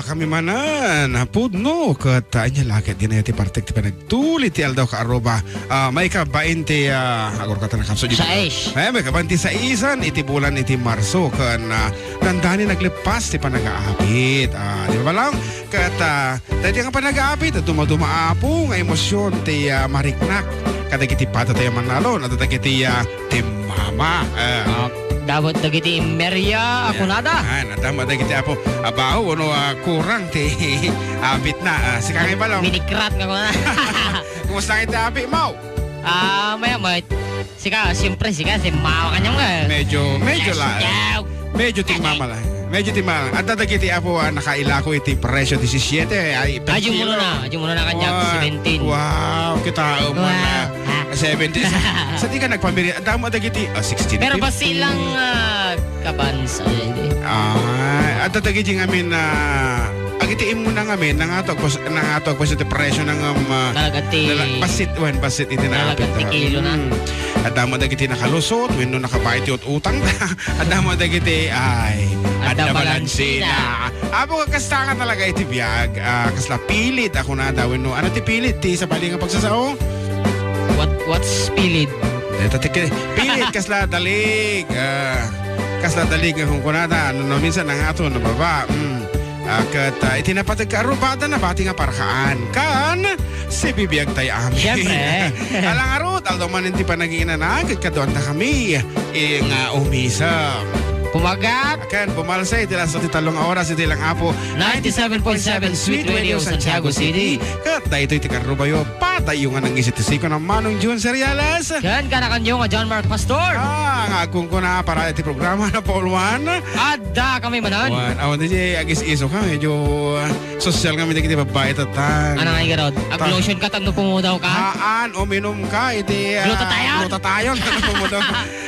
kami manan pudno ket anya laket din ti partek ti panagtulit ti aldaw ka aroba may ka 20 agor ka tanang kapso may ka 26 iti bulan iti Marso kan nandani naglipas ti panag-aapit di ba lang ket dati nga panag-aapit dumaduma apo nga emosyon ti mariknak kadagiti pata tayo manalo nadagiti ti mama Dapat dagiti Maria Akunada. Nadama dagiti apo abaho ano kurang ti abit na. Sikangay ba lang? Minikrat nga ko na. Kumusta nga ti abi mo? Maya sika, siyempre sika, si mama kanyang nga. Medyo lang. Medyo tingmama lang. Medyo tingmama lang. At dagiti apo nakaila ko iti presyo 17. Adyo muna na kanyang 17. Wow, kita mo na. 70. Sa di ka nagpamili, ang damo dagiti 16. Pero ba silang kabans? At dagiti ngamin agitiim mo na ngamin nangatog po sa presyo ng basit iti na kilo na. At damo dagiti nakalusot wenno nakabayad ti utang at damo dagiti ada balansina. Apo kasta nga talaga iti biyag kasla pilit ako na daw wenno ano ti pilit ti sa bali nga pagsasao. What's pilit? Pilit kasla dalig. Kasla dalig nga kung kunada ano minsan nang ato na baba. Kat itinapatag ka arubada na bati nga parkaan kan si bibiyag tayo amin. Siyempre. Alang arot aldo man hindi pa naging inanagad kadoon na kami nga umisa. Pumagat akan bumalsay tila sa titalong oras iti lang apo 97.7 Sweet Radio Santiago City. Kat da ito'y tikarubayo patay yung anang isitisiko ng Manong June Seriales. Kan kanakanyo nga John Mark Pastor. Nga kung ko na para iti programa na Paul Juan. Adda kami manan. Awan di agis iso ka medyo social nga medyo babae tatan. Ano nga igarod? Ag-lotion ka tagno pumudaw ka? Uminom ka iti glutatayon tagno pumudaw.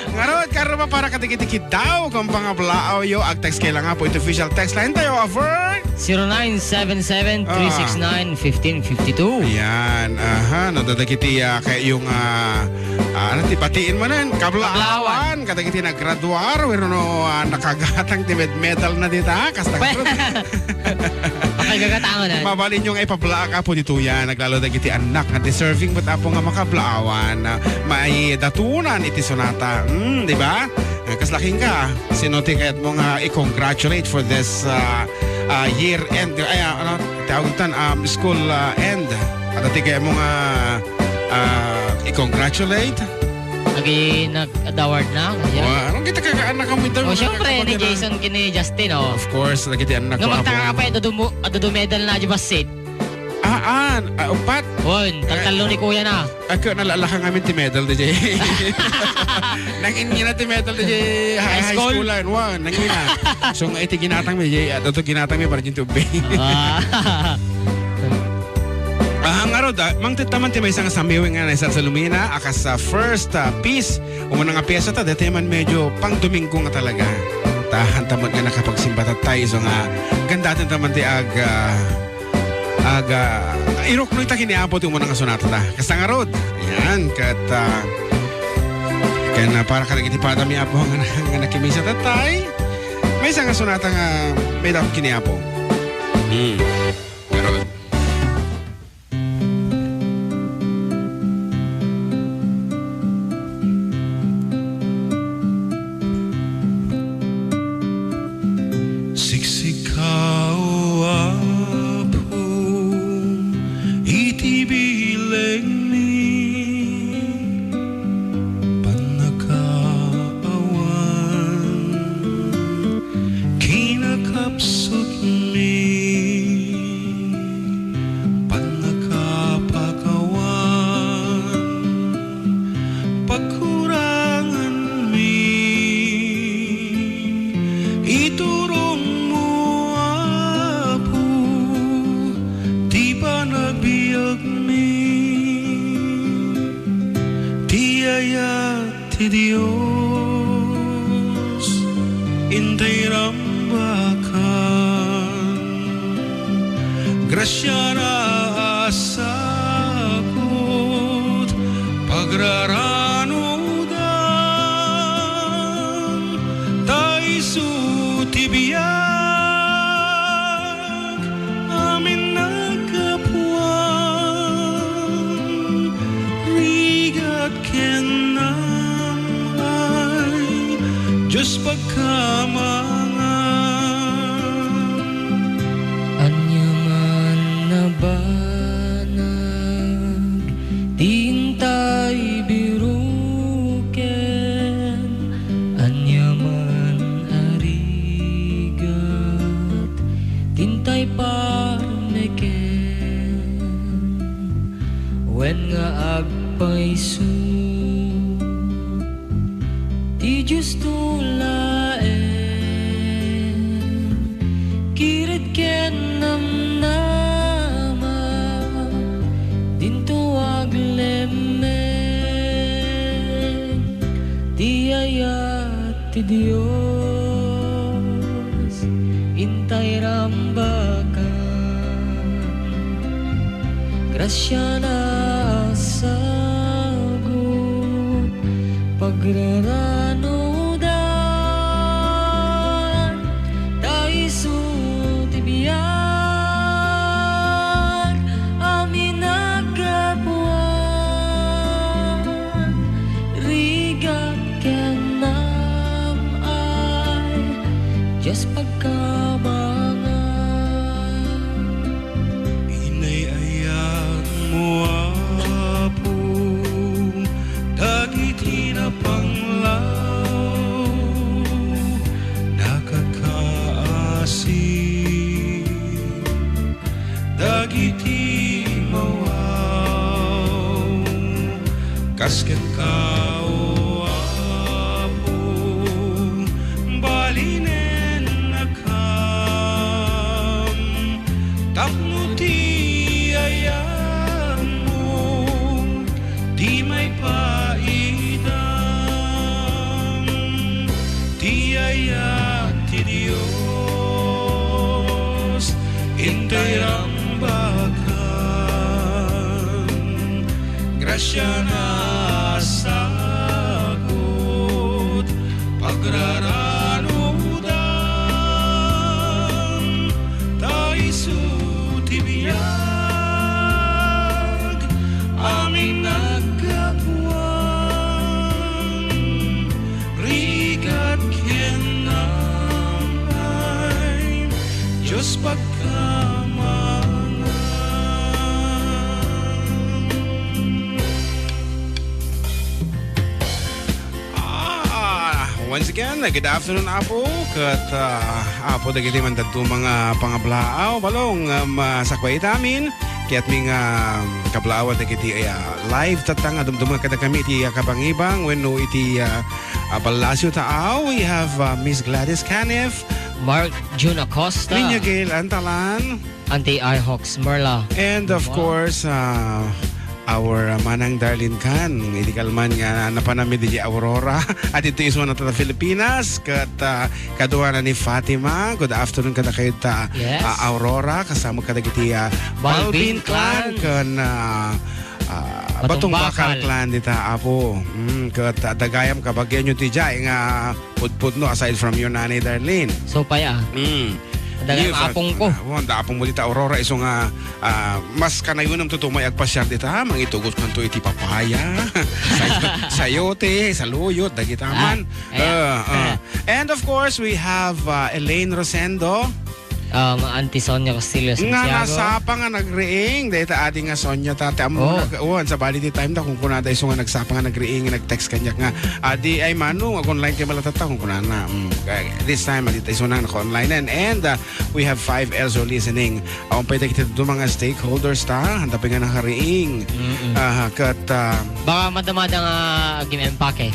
Ngarod karon para katikit-tikit daw kung pangablaaw yo ag text kailang nga po ito official text line tayo offer 0977-369-1552. Yan nadadagiti kay yung ano ti batiin mo nan kablaawan kadagiti naggraduar no nakagatang ti medal na dita kasta gagatangon na. Mabalin yung ipablaa ka po dito yan. Naglalo dagiti anak na deserving but apo nga makablaawan may datunan iti sonata. Di ba? Kaslaking ka. Sinuti kaya't mo nga i-congratulate for this year end. Tawag tan school end. At ati kaya mo nga i-congratulate. Lagi nag-award na. Anong kita kakaanak mo ito? Siyempre, ni Jason kini Justin, Of course, lagi ti anak ko. Nga magtaka ka pa, adudo medal na di basit. Upat. Tagtalo ni kuya na. Ako nalalakang amin ti medal di jay. Nangin na ti medal di jay high school line. Nangin na. So nga iti ginatang mi jay. Ito ginatang mi para dyan tubig. Ang araw mang titaman ti may isang samiwing nga na isang salumina akas sa first piece umunang nga piyesa ta dati man medyo pang Domingo nga talaga tahan tamad nga nakapagsimba tayo so nga gandatin taman ti irok no ita kiniapot yung umunang nga sonata ta kas nga rod ayan kat kaya para kalagiti pada mi apo nga nakimisa tatay may isang nga sonata nga may dapat kiniapo pero grasya na asakot pagraranudan tayo sutibiyag kenang ay Diyos pagkamangan. Anya man nabanag, tintay biruken, anya man arigat, tintay parmeken. Wen nga agpaisu, ti Diyos tulaen, kirit ken namnama, dinto aglemen, ti ayat ti Dios, intay rambakan, grasya na sagot, pagraranudan, taiso tibiyag, amin nagabuan, rigat kenam ay Diyos pagkamangan. Inay-ayat mo apo, dagiti na panglaw, nakakaasig, dagiti mawaw, kasket kao apo, balinen nakam, tapno ti ayam mo, di may paidam, ti ayat ti Diyos, intay rambakan, grasya na sagot, pagraranudan, taiso tibiyag, amin nagkapuan, rigat kenamay, Diyos pagkamangan. Once again, good afternoon Apo. Kat Apo dagiti man dadto mga pangablaaw balong masakway tamin. Kaya't ming kablaawan dagiti live tatang dumdum kada kami iti kabangibang wenno iti Palasyo Taaw. We have Miss Gladys Canef, Mark June Acosta, Linya Gail Antalan, Auntie Ihawks Merla, and of course our Manang Darlene Can, iti kalman nga napanamid di Aurora at ito is one of the Filipinas kat kaduha na ni Fatima. Good afternoon kada kayo ta Yes. Aurora kasama kada kiti Balbin Clan kan Batong Bakal Clan dita Apo. Kat dagayam kabagyan nyo ti jay nga pudpud no aside from your nanay Darlene. so paya. Dagang apong ko. Wanda apong mo dita Aurora iso nga mas kanayon ang tutumay agpasyar dita mangitugot man to iti papaya. Sayote, saluyot dagita man. And of course we have Elaine Rosendo. Auntie Sonia Castillo Nga Santiago. nasapa nga nagreing dahil ating nga Sonya tate amo sa validity time da kung kunada iso nga nagsapa nga nagreing nagtext kanyak nga di ay mano online kay malatata kung kunana this time adita iso na naka-online and we have 5 also listening ang pwede kita do mga stakeholders ta handa pa nga nakareing kat Baka madamada nga gimempake.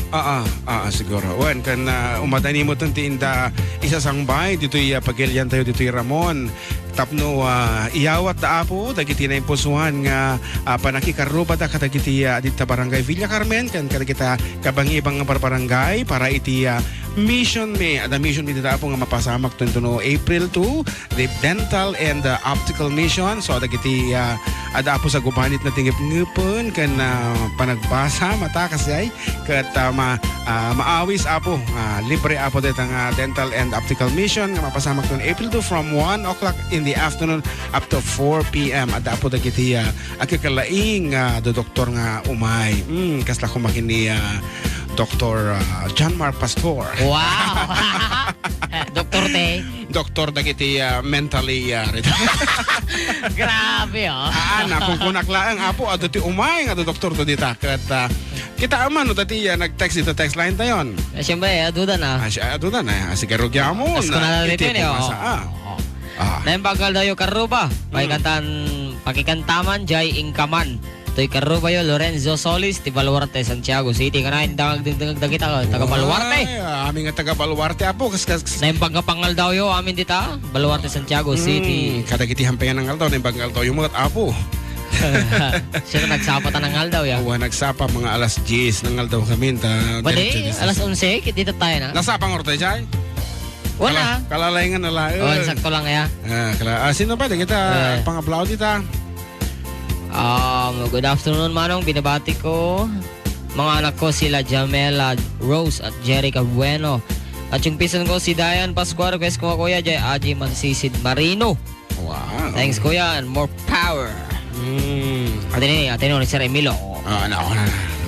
siguro wan kan umadani mo tong tinda isa sangbay dito pagilyan tayo dito Ramon tapno iyawat da Apo dagiti na impusuhan nga panakikaruba da katagiti dita barangay Villa Carmen kan kada kita kabangibang nga barangay para iti mission me. Ada mission mi dita po nga mapasamak no April 2, the dental and optical mission. So ada kiti ada po sa gubanit na tingip-ngipon kan panagbasa mata kasi kat maawis apo libre apo detang dental and optical mission nga mapasamak no April 2 from 1 o'clock in the afternoon up to 4 p.m. Ada po dagiti akikalaing do doktor nga umay. Kasla ko makini Dr. John Mark Pastor. Wow! Doktor Te. Doktor dagiti mentally Grabe, oh. Kung kunaklaan apo ado ti umay nga do doktor to dita kat kita aman no dati nag-text dito text line tayon. Siyempre, aduda na. Aduda na siguro gyamon. Mas kunala dito iti yun, pumasa, Naimbagal dayo karuba. Pakikantaman, jay ingkaman. Toy karuba yo, Lorenzo Solis, ti Baluarte, Santiago City. Kanain dagdag kita ka, taga Baluarte. Amin nga taga Baluarte apo. Naimbagal daw yo, amin dita. Baluarte, Santiago City. Kadagiti hampengan ng aldaw, naimbagal daw yung mulat apo. Sino nagsapatan ng aldaw ya? Nagsapa mga alas 10 ng aldaw kami. Bade, alas 11, dito tayo na. Nasapang orte, Chay? Wala. Kalalayan nga nala. Sakto lang ya. Sino ba? Kita pang-aplaw dita. Good afternoon, Manong. Binabati ko mga anak ko sila Jamela Rose at Jerica Bueno. At yung pisan ko si Diane Pascual. Request ko kuya Jay Aji Mansisid Marino. Wow. Thanks kuya and more power. Atin ni Sir Emilio.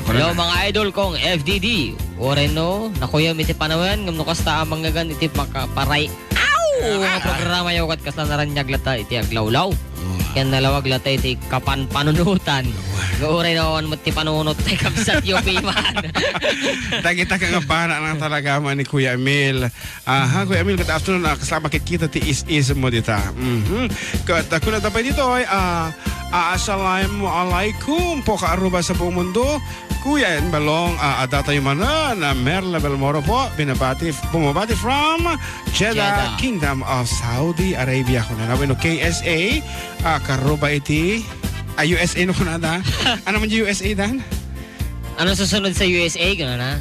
Hello mga idol kong FDD. Oreno na kuya miti panawan ngam kasta amang gagan iti makaparay. Nga programa yo kat kasla naranyag lata iti aglawlaw. Yan nalawag lata iti kapan panunutan. Gauray naon mo ti panunot tay kabsat yo piman. Kita ka nga bana ng talaga man ni Kuya Emil. Kuya Emil, good afternoon. Kasama kita ti is mo dita. Kat kuna tapay dito ay assalamualaikum po kaaruba sa buong mundo. Kuya and Balong, adata yung mana na Merla Belmoro po, bumabati from Jeddah, Kingdom of Saudi Arabia. Kung nanawin no KSA, karuba iti, USA no kunada. Ano man yung USA dan? Ano susunod sa USA? Gano'n na?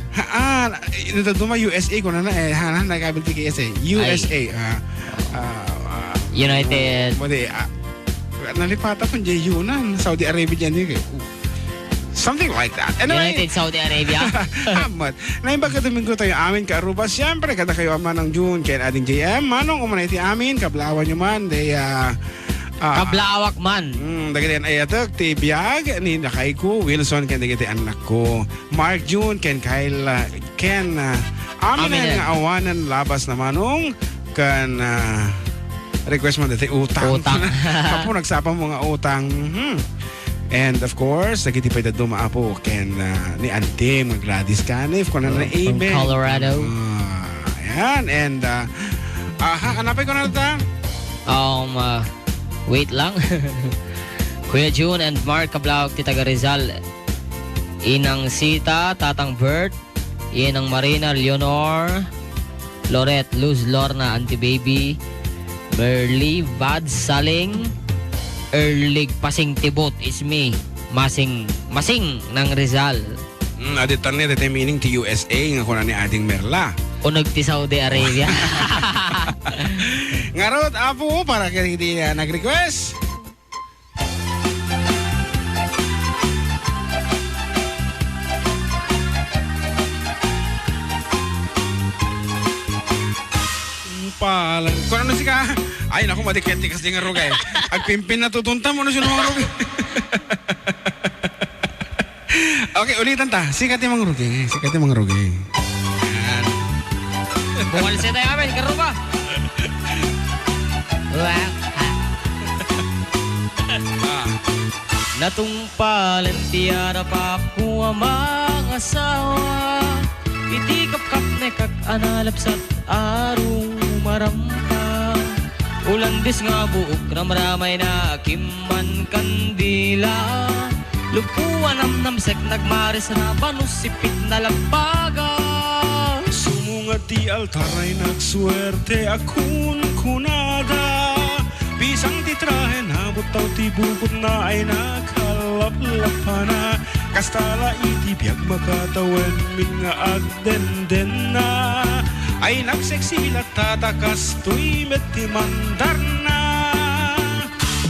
Nataduma USA ko na nagkabinti KSA. USA. United. Nalipata po dyan yunan. Saudi Arabia dyan yun. Something like that. Anyway, United Saudi Arabia. Naimbaga Domingo tayo amin ka Aruba. Siyempre, kada kayo ama ng June. Kaya ading JM. Manong umanay ti amin. Kablawan nyo man. Kablawak man. Dagiti ayatok. Ti Biag. Ni nakay ko. Wilson. Kaya dagiti anak ko. Mark June. Ken Kyle. Ken. Amin na nga awanan. Labas na manong. Kan request mo dati utang. Kapo nagsapang mga utang. And of course, nagiti pa dumaapo ken ni Ante mga Gladys Canif kung na from Colorado. Ayan. And hanapin ko na ito. Wait lang. Kuya June and Mark Kablawak ti taga Rizal. Inang Sita, Tatang Bert, Inang Marina, Leonor, Lorette, Luz, Lorna, Auntie Baby, Merly, Vad, Saling, Erlig, Pasing Tibot is me. Masing ng Rizal. Aditan niya dito meaning to USA nga kuna ni ading Merla. Unog ti Saudi Arabia. Ngarot apo para kaya hindi nag-request. Palang. Kung ano si ka? Ay, naku, madiketi kasi nga rugay. Agpimpin na tutunta mo na siya mga rugay. Okay, ulitan ta. Sikat yung mga rugay. Sikat yung mga rugay. Buwan siya tayo amin, karo ba? Natungpalan tiara pa ko ang mga asawa. Itikap-kap na kak-analap sa arong marampa. Ulandis nga buok ramramay na kimman kandila. Lupuan namnamsek nagmaris na banusipit na lambaga. Sumungat ti altaray nagswerte akun kunada. Bisang titrahe na butaw ti bukod na ay nakalap-lapa na. kastala iti biyag makatawan min nga agden-den na ay nagseksilat tatakas tuy meti mandar na.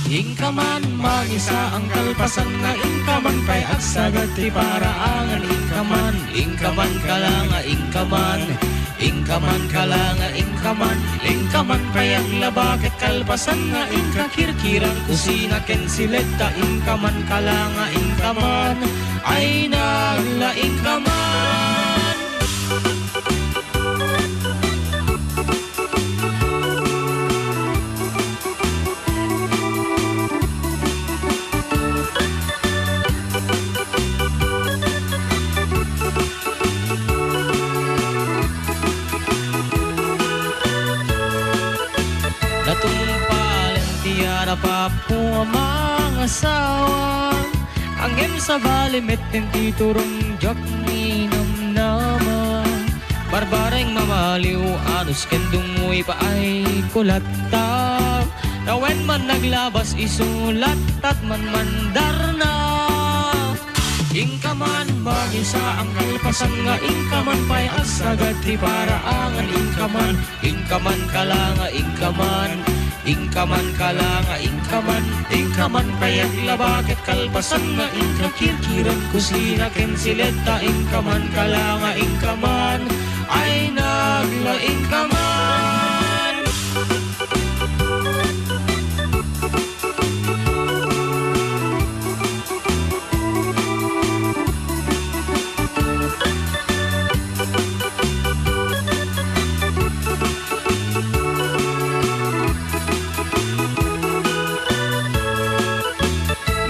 Ingkaman magisa ang kalpasan nga ingkaman pay at sagad ti paraangan ingkaman kalanga ingkaman kalanga ingkaman pay ang labakit kalpasan nga ingkakirkirang kusina ken sileta ingkaman kalanga ingkaman ay nagla ingkaman. Natumpalan tiyara pa po ang mga asawa Angem sa balimit ng titurong jak minam nama Barbareng mamaliw anus kendungoy pa ay kulata Nawen man naglabas isulat at man mandar na Ingkaman magisa ang kalpasan nga ingkaman pay asagad ti paraangan ingkaman kalanga ingkaman kalanga ingkaman pay ang labakit kalpasan nga ingkakirkiran kusina ken sileta ingkaman kalanga ingkaman ay nagla ingkaman.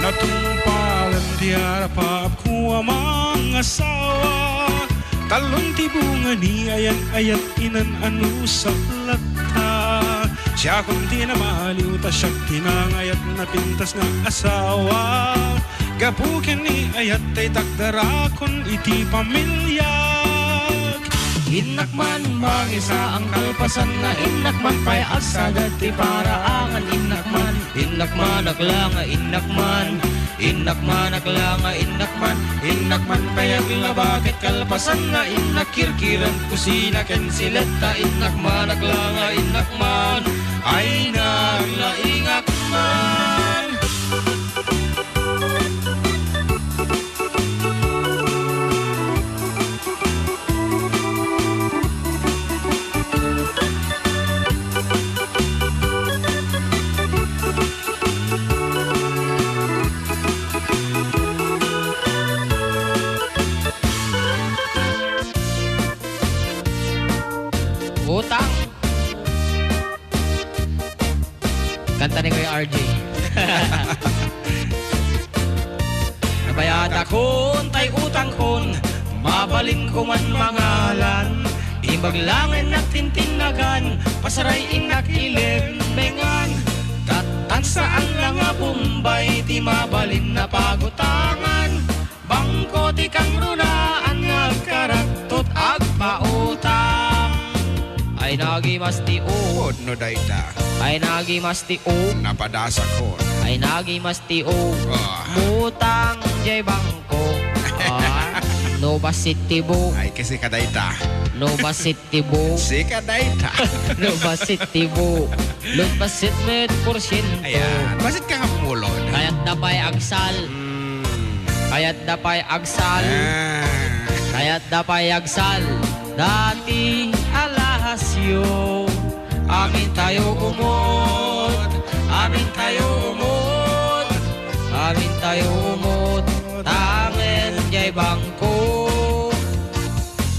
Natumpalan tiyara pa ko ang mga asawa Talong tibungan ni ayat inan anu sa plata Siya kung di na maliw ta siya tinangayat na pintas nga asawa Gapukin ni ayat ay takdara kun iti pamilya Inakman magisa ang kalpasan nga inakman pay asagad ti paraangan inakman aklanga inakman aklanga inakman pay ang labakit kalpasan nga inakirkiran kusina ken sileta inakman aklanga inakman ay naglaingakman. Utang. Kanta ni Kuya RJ. Nabayad akon tay utang kon, mabalin ko man mangalan. Ibaglangin at tintinagan, pasaray inak ilembengan. Tatan saan lang nga Bombay, di mabalin na pagutangan. Bangko di kang runaan, ngagkaratot agpautang. Ay nagimas ti o no dayta ay nagimas ti o napadasa ko ay nagimas ti o mutang jay bangko no basit tibo ay kasi kadayta no basit tibo si kadayta no basit tibo no basit met porsyento ayan basit ka nga pumulod kayat dapay agsal kayat dapay agsal kayat dapay agsal dati alahasyo amin tayo umot amin tayo umot amin tayo umot tangen jay bangko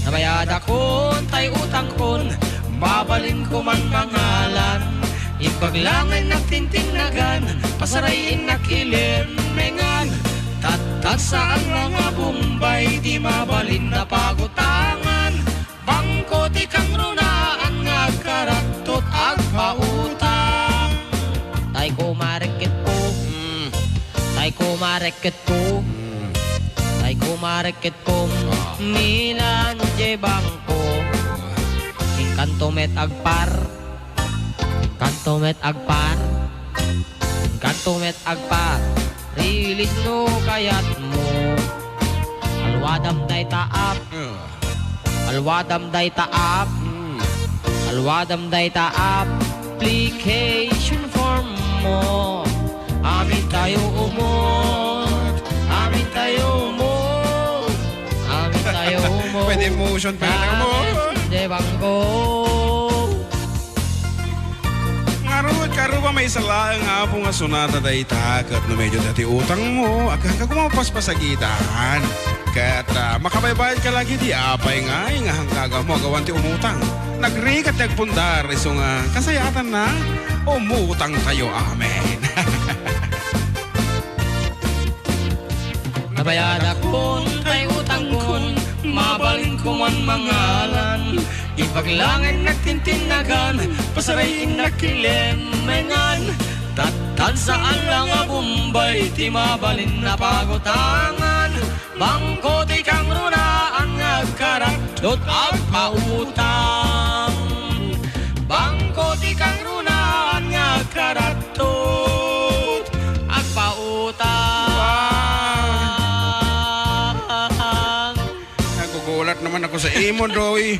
nabayad akon tay utang kon babalin ko man pangalan ipaglangay nagtintinagan pasarayin nakilemmengan tatat saan mga Bombay di mabalin na pagutangan bangko ti kang runaan nga karaktot agpautang tay ko mareket ko tay ko mareket ko tay ko mareket ko milan je bangko kanto met agpar kanto met agpar kanto met agpar release no kayat mo Alwadam day taap. Alwadam day taap. Alwadam day taap. Application form mo. Amin tayo umot. Amin tayo umot. Amin tayo umot. Pwede motion, pwede mo. Di bangko. Karo ba may sala nga po nga sunata day takat no medyo dati utang mo. Agka kumapas pa sa gitaan. Kat makabaybayad ka lagi di apay nga hanggaga mo agawan ti umutang. Nagrikat nagpundar iso nga kasayatan na umutang tayo. Amen. Nabayad akon kay utang kon, mabalin ko man mangalan. Ipaglangin nagtintinagan, pasarayin nakilemengan. Tatan saan lang a Bombay, ti mabalin na pagutangan. Bangko ti kang runaan nga karaktot at pautang. Bangko ti kang runaan nga karaktot at pautang. Nagugulat naman ako sa imo, Roy.